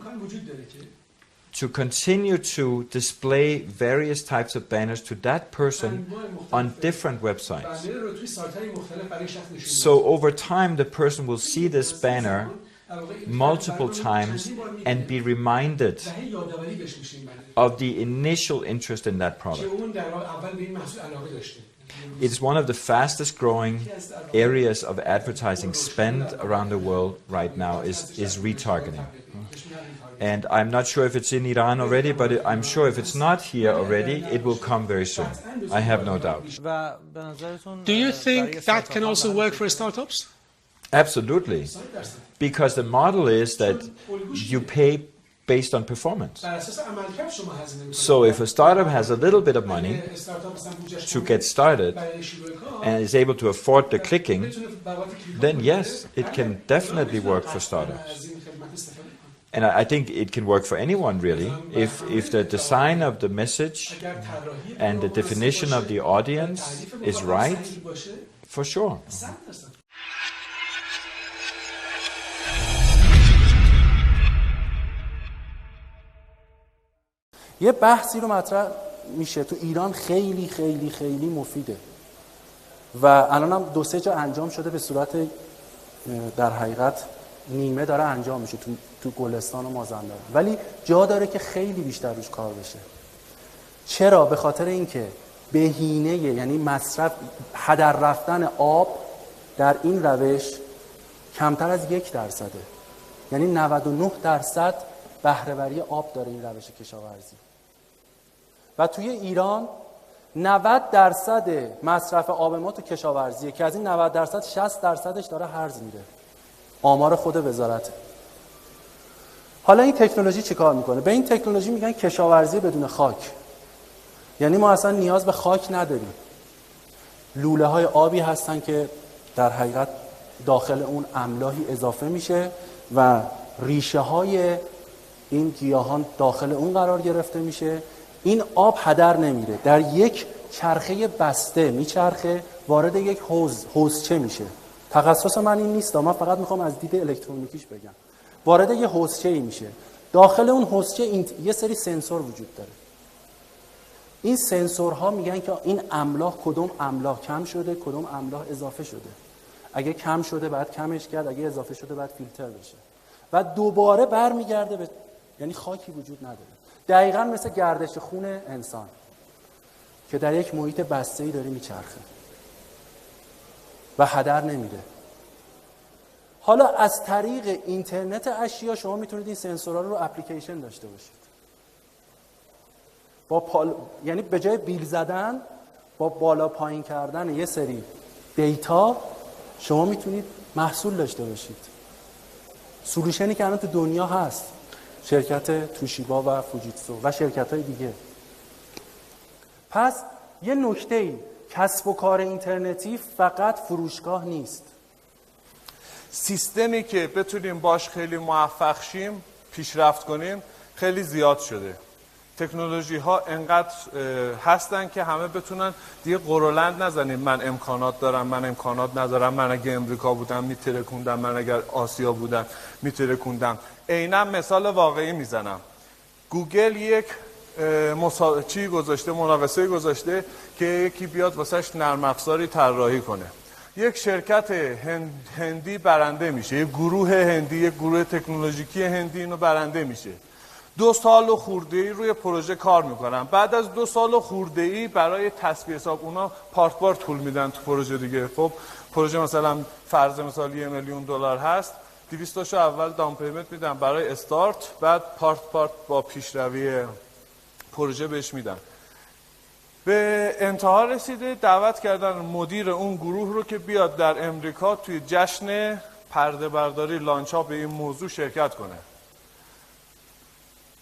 S1: to continue to display various types of banners to that person on different websites. So over time, the person will see this banner multiple times and be reminded of the initial interest in that product. It's one of the fastest growing areas of advertising spend around the world right now is retargeting. And I'm not sure if it's in Iran already, but I'm sure if it's not here already, it will come very soon. I have no doubt.
S2: Do you think that can also work for startups?
S1: Absolutely. Because the model is that you pay based on performance. So if a startup has a little bit of money to get started and is able to afford the clicking, then yes, it can definitely work for startups. And I think it can work for anyone, really. If the design of the message and the definition of the audience is right, for sure.
S4: یه بحثی رو مطرح میشه تو ایران خیلی خیلی خیلی مفیده و الان هم 2-3 جا انجام شده به صورت در حقیقت نیمه داره انجام میشه تو گلستان و مازندران، ولی جا داره که خیلی بیشتر روش کار بشه. چرا؟ به خاطر اینکه بهینه، یعنی مصرف، هدر رفتن آب در این روش کمتر از 1%، یعنی 99% بهره‌وری آب داره این روش کشاورزی. و توی ایران 90% مصرف آب ما تو کشاورزیه که از این 90% 60%ش داره هرز میره. آمار خود وزارته. حالا این تکنولوژی چیکار میکنه؟ به این تکنولوژی میگن کشاورزی بدون خاک. یعنی ما اصلا نیاز به خاک نداریم. لوله های آبی هستن که در حقیقت داخل اون املاحی اضافه میشه و ریشه های این گیاهان داخل اون قرار گرفته میشه. این آب هدر نمیره، در یک چرخه بسته میچرخه، وارد یک حوضچه میشه. تخصص من این نیست، من فقط میخوام از دید الکترونیکیش بگم. وارد یک حوضچه‌ای میشه. داخل اون حوضچه یه سری سنسور وجود داره. این سنسورها میگن که این املاح، کدوم املاح کم شده، کدوم املاح اضافه شده. اگه کم شده بعد کمش کرد، اگه اضافه شده بعد فیلتر بشه. و دوباره برمیگرده به، یعنی خاکی وجود نداره. دقیقاً مثل گردش خون انسان که در یک محیط بسته‌ای داره میچرخه و هدر نمیره. حالا از طریق اینترنت اشیا شما میتونید این سنسورها رو اپلیکیشن داشته باشید. یعنی به جای بیل زدن، با بالا پایین کردن یه سری دیتا شما میتونید محصول داشته باشید. سولوشنی که الان تو دنیا هست، شرکت توشیبا و فوجیتسو و شرکت‌های دیگه. پس یه نکته‌ای، کسب و کار اینترنتی فقط فروشگاه نیست.
S7: سیستمی که بتونیم باش خیلی موفق شیم، پیشرفت کنیم، خیلی زیاد شده. تکنولوژی ها انقدر هستن که همه بتونن دیگه قرولند نزنیم من امکانات دارم، من امکانات ندارم، من اگه امریکا بودم میترکوندم، من اگر آسیا بودم میترکوندم. عیناً مثال واقعی میزنم. گوگل یک مناقصه گذاشته که یکی بیاد واسش نرم افزاری طراحی کنه. یک شرکت هندی برنده میشه، یک گروه هندی، یک گروه تکنولوژیکی هندی اینو برنده میشه. 2 سال و خورده‌ای روی پروژه کار میکنن. بعد از 2 سال و خورده‌ای برای تسبیح حساب اونا پارت طول میدن تو پروژه دیگه. خب پروژه مثلا فرض مثال $1 میلیون هست، 200 تاشو اول داون پیمنت میدن برای استارت، بعد پارت با پیشروی پروژه بهش میدن. به انتها رسیده، دعوت کردن مدیر اون گروه رو که بیاد در امریکا توی جشن پرده برداری لانچاپ به این موضوع شرکت کنه.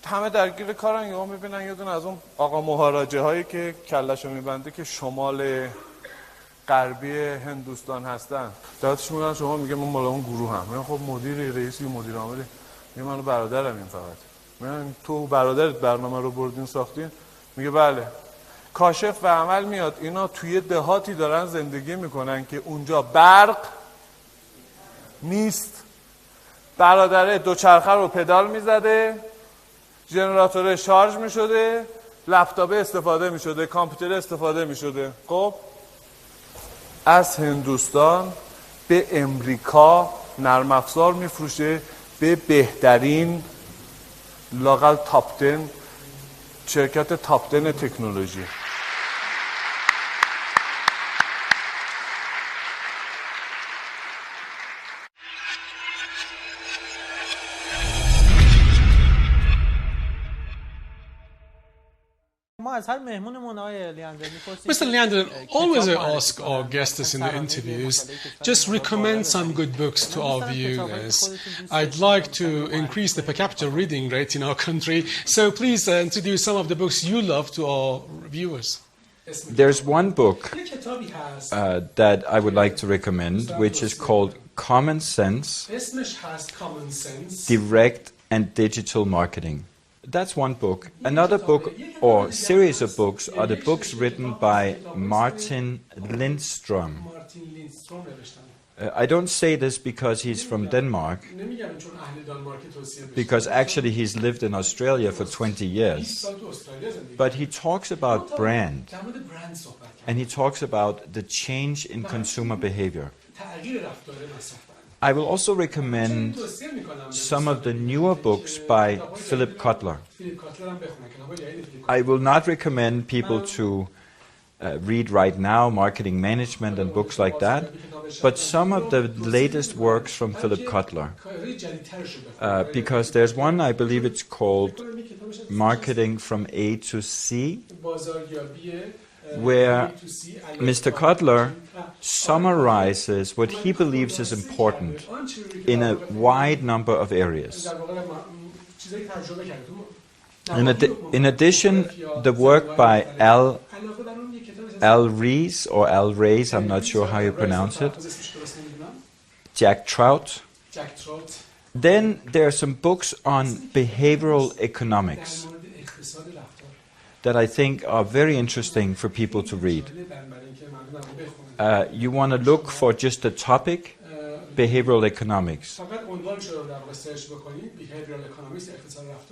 S7: همه درگیر کارن، یا میبینن یه دونه از اون آقا مهاراجه هایی که کلشو میبنده که شمال غربی هندوستان هستن، دعوتش میکنن شما، میگه من مال اون گروه هم. میگن خب مدیر رئیسی مدیر عاملی، میگه من برادرم این فقط. میگن تو برادرت برنامه رو بردین ساختین؟ میگه بله. کاشف و عمل میاد اینا توی دهاتی دارن زندگی میکنن که اونجا برق نیست. برادره دوچرخه رو پدال میزده، ژنراتور شارژ میشده، لپتاپ استفاده میشده، کامپیوتر استفاده میشده. خب از هندوستان به امریکا نرم افزار میفروشه به بهترین لاقل تاپ 10 شرکت تاپ 10 تکنولوژی.
S2: Mr. Leander, always ask our guests in the interviews, just recommend some good books to our viewers. I'd like to increase the per capita reading rate in our country, so please introduce some of the books you love to our viewers.
S1: There's one book that I would like to recommend, which is called Common Sense, Direct and Digital Marketing. That's one book. Another book or series of books are the books written by Martin Lindström. I don't say this because he's from Denmark, because actually he's lived in Australia for 20 years. But he talks about brand, and he talks about the change in consumer behavior. I will also recommend some of the newer books by Philip Kotler. I will not recommend people to read right now marketing management and books like that, but some of the latest works from Philip Kotler. Because there's one, I believe it's called Marketing from A to C, where Mr. Kotler summarizes what he believes is important in a wide number of areas. In addition, the work by Al Ries, or Al Rays, I'm not sure how you pronounce it, Jack Trout. Then there are some books on behavioral economics that I think are very interesting for people to read. You want to look for just the topic, behavioral economics.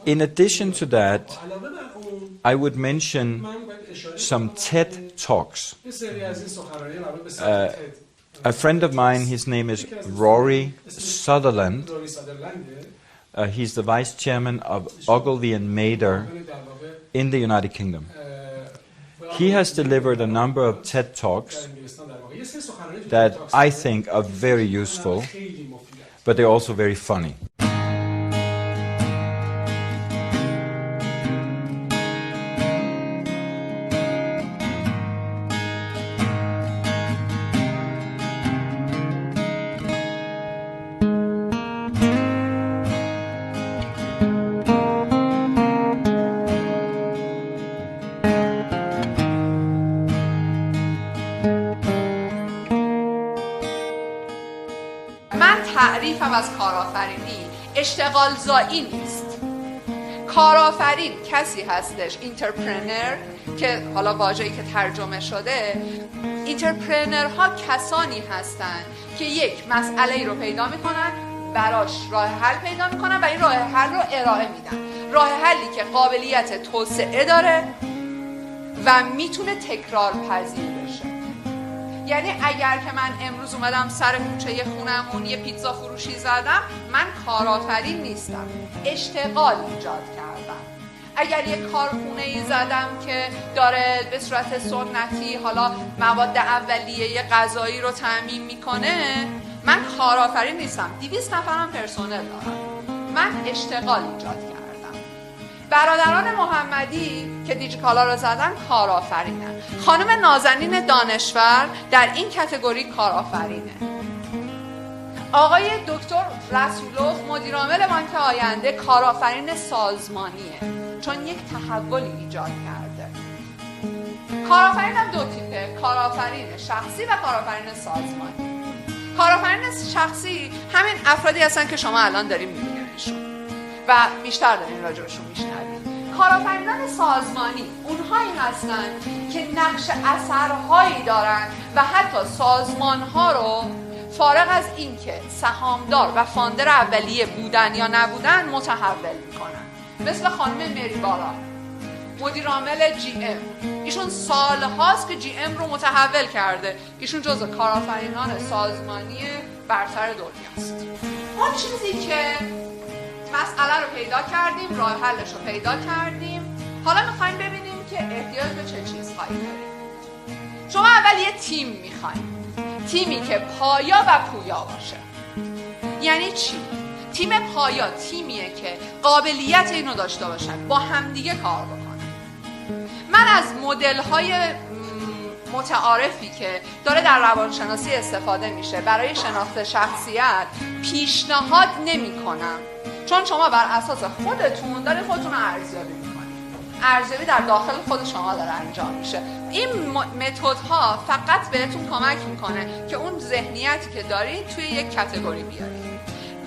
S1: In addition to that, I would mention some TED Talks. A friend of mine, his name is Rory Sutherland. He's the vice chairman of Ogilvy and Mather in the United Kingdom. He has delivered a number of TED Talks that I think are very useful, but they're also very funny.
S3: تعریفم از کارآفرینی اشتغال زایی نیست. کارآفرین کسی هستش، اینترپرنر، که حالا واژه‌ای که ترجمه شده، اینترپرنرها کسانی هستند که یک مسئله رو پیدا میکنن، براش راه حل پیدا میکنن و این راه حل رو ارائه میدن. راه حلی که قابلیت توسعه داره و میتونه تکرار پذیر بشه. یعنی اگر که من امروز اومدم سر کوچه خونمون یه پیتزا فروشی زدم، من کارآفرین نیستم، اشتغال ایجاد کردم. اگر یه کارخونه‌ای زدم که داره به صورت سنتی حالا مواد اولیه غذایی رو تامین میکنه، من کارآفرین نیستم. 200 نفرم پرسنل دارم، من اشتغال ایجاد کردم. برادران محمدی که دیجیکالا رو زدن کارآفرینن. خانم نازنین دانشور در این کاتگوری کارآفرینه. آقای دکتر رسولوف مدیرعامل بانک آینده کارآفرین سازمانیه، چون یک تحولی ایجاد کرده. کارآفرین هم 2 تیپه، کارآفرین شخصی و کارآفرین سازمانی. کارآفرین شخصی همین افرادی هستن که شما الان داریم می‌بینیمشون و بیشتر داریم راجعشون میشنویم. کارآفرینان سازمانی اونهایی هستن که نقش اثرهایی دارن و حتی سازمانها رو فارغ از این که سهامدار و فاندر اولیه بودن یا نبودن متحول میکنن. مثل خانم مری بارا، مدیر عامل جی ام. ایشون سالهاست که جی ام رو متحول کرده. ایشون جزو کارآفرینان سازمانی برتر دنیاست. اون چیزی که مسئله رو پیدا کردیم، راه حلش رو پیدا کردیم، حالا میخوایم ببینیم که احتیاج به چه چیزهایی داریم. شما اول یه تیم میخوایم، تیمی که پایا و پویا باشه. یعنی چی؟ تیم پایا تیمیه که قابلیت اینو داشته باشن با همدیگه کار بکنن. من از مدل‌های متعارفی که داره در روانشناسی استفاده میشه برای شناخت شخصیت پیشنهاد نمی‌کنم، چون شما بر اساس خودتون دارین خودتون رو ارزیابی می‌کنید. ارزیابی در داخل خود شما داره انجام میشه. این متدها فقط بهتون کمک میکنه که اون ذهنیتی که دارید توی یک کاتگوری بیارید.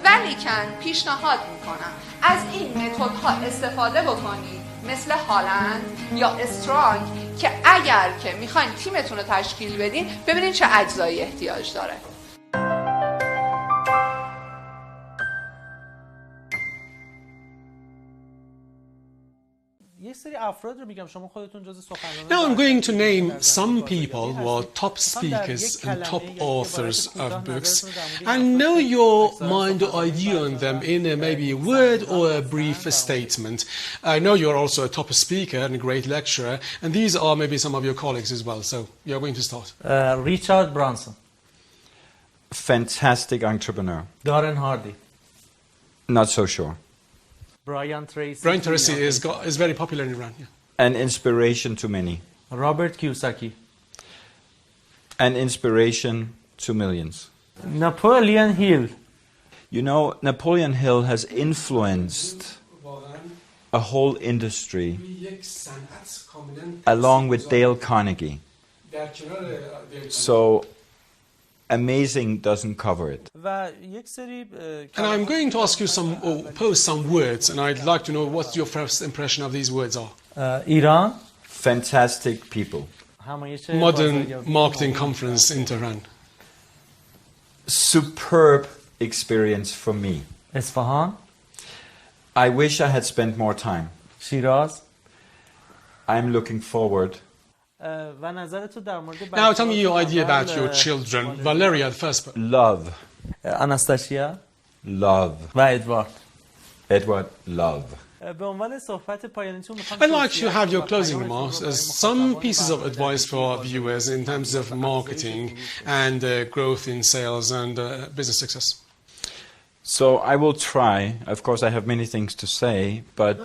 S3: ولیکن پیشنهاد میکنم از این متدها استفاده بکنید، مثل هالند یا استرانگ، که اگر که میخواین تیمتون رو تشکیل بدین ببینید چه اجزایی احتیاج داره.
S2: Now I'm going to name some people who are top speakers and top authors of books, and know your mind or idea on them in maybe a word or a brief statement. I know you're also a top speaker and a great lecturer, and these are maybe some of your colleagues as well, so you're going to start.
S22: Richard Branson.
S1: Fantastic entrepreneur.
S22: Darren Hardy.
S1: Not so sure.
S22: Brian Tracy.
S2: Brian Tracy is very popular in Iran. Yeah.
S1: An inspiration to many.
S22: Robert Kiyosaki.
S1: An inspiration to millions.
S22: Napoleon Hill.
S1: You know, Napoleon Hill has influenced a whole industry along with Dale Carnegie. So amazing doesn't cover it.
S2: And I'm going to ask you pose some words, and I'd like to know what your first impression of these words are.
S22: Iran.
S1: Fantastic people.
S2: Modern marketing conference in Tehran.
S1: Superb experience for me.
S22: Isfahan.
S1: I wish I had spent more time.
S22: Shiraz.
S1: I'm looking forward.
S2: Now tell me your idea about your children. Valeria, the first one.
S1: Love.
S22: Anastasia.
S1: Love.
S22: و Edward.
S1: Edward, love.
S2: I'd like to have your closing remarks as some pieces of advice for our viewers in terms of marketing and growth in sales and business success.
S1: So I will try. Of course, I have many things to say, but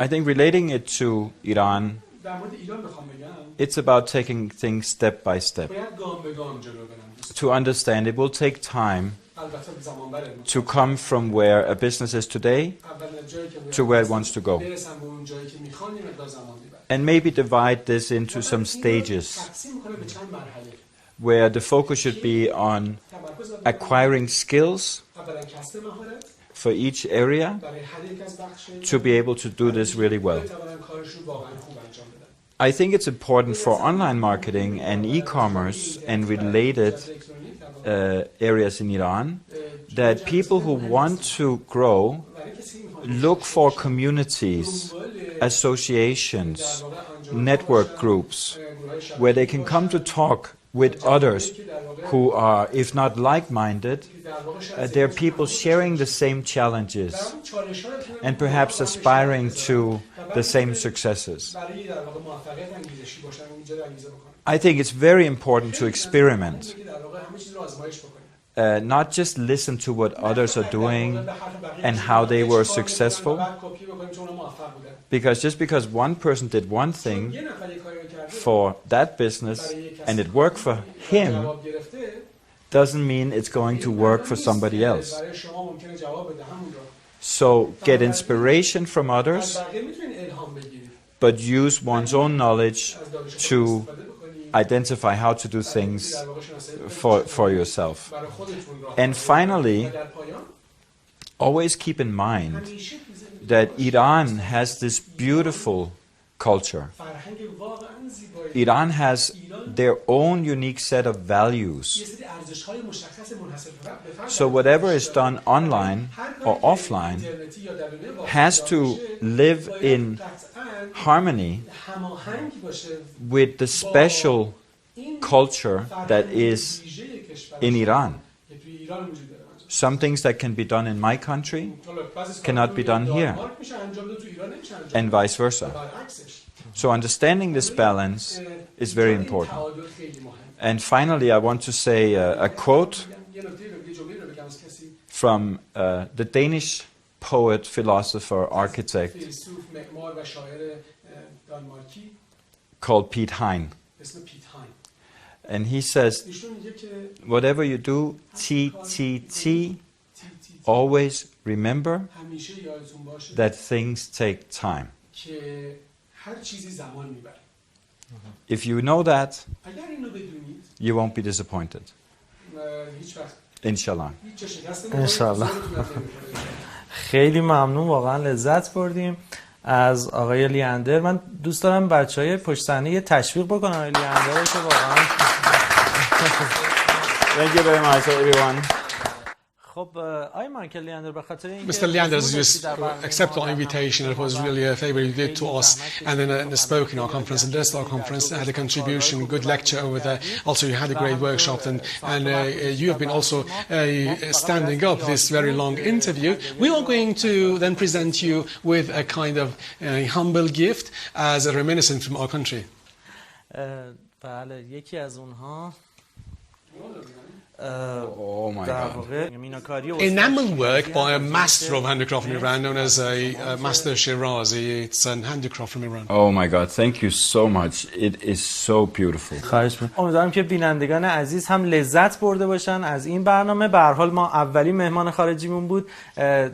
S1: I think relating it to Iran, it's about taking things step by step. To understand, it will take time to come from where a business is today to where it wants to go. And maybe divide this into some stages. where the focus should be on acquiring skills for each area to be able to do this really well. I think it's important for online marketing and e-commerce and related areas in Iran that people who want to grow look for communities, associations, network groups, where they can come to talk with others who are, if not like-minded, they're people sharing the same challenges and perhaps aspiring to the same successes. I think it's very important to experiment. Not just listen to what others are doing and how they were successful, because just because one person did one thing for that business and it worked for him doesn't mean it's going to work for somebody else. So get inspiration from others, but use one's own knowledge to identify how to do things for yourself. And finally, always keep in mind that Iran has this beautiful culture. Iran has their own unique set of values. So whatever is done online or offline has to live in harmony with the special culture that is in Iran. Some things that can be done in my country cannot be done here, and vice versa. So understanding this balance is very important. And finally, I want to say a quote from the Danish poet, philosopher, architect called Piet Hein. And he says, whatever you do, always remember that things take time. If you know that, you won't be disappointed. Inshallah.
S22: انشالله. خیلی ممنون، واقعا لذت بردیم از آقای لیندر. من دوست دارم بچهای پشت صحنه یه تشویق بکنن آقای لیندر که واقعا
S1: Thank you very much everyone.
S22: خب آقای مایکل لیندر به خاطر اینکه
S2: Mr. Leander, you accept our invitation. It was really a favor you did to us, and then spoke in our conference and addressed our conference, had a contribution, good lecture over there. Also, you had a great workshop, and you have been also standing up this very long interview. We are going to then present you with a kind of humble gift as a reminiscence from our country.
S22: بله، یکی از اونها
S1: Oh my God.
S2: Enamel work by a master of handicraft in Iran known as a Master Shirazi. It's a handicraft from Iran.
S1: Oh my God, thank you so much. It is so beautiful.
S22: خواهش می‌کنم. امیدوارم که بینندگان عزیز هم لذت برده باشن از این برنامه. به هر حال ما اولین مهمان خارجیمون بود.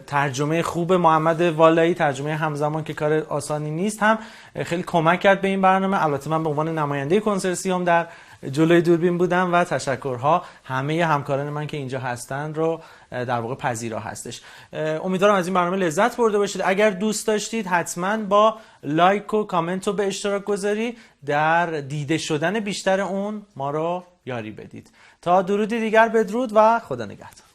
S22: ترجمه خوب محمد والایی، ترجمه همزمان که کار آسانی نیست، هم خیلی کمک کرد به این برنامه. البته من به عنوان نماینده کنسرسیوم در جلوی دوربین بودم و تشکرها همه همکاران من که اینجا هستن رو در واقع پذیرا هستش. امیدوارم از این برنامه لذت برده باشید. اگر دوست داشتید حتما با لایک و کامنت و به اشتراک گذاری در دیده شدن بیشتر اون ما رو یاری بدید. تا درودی دیگر، بدرود و خدا نگهدار.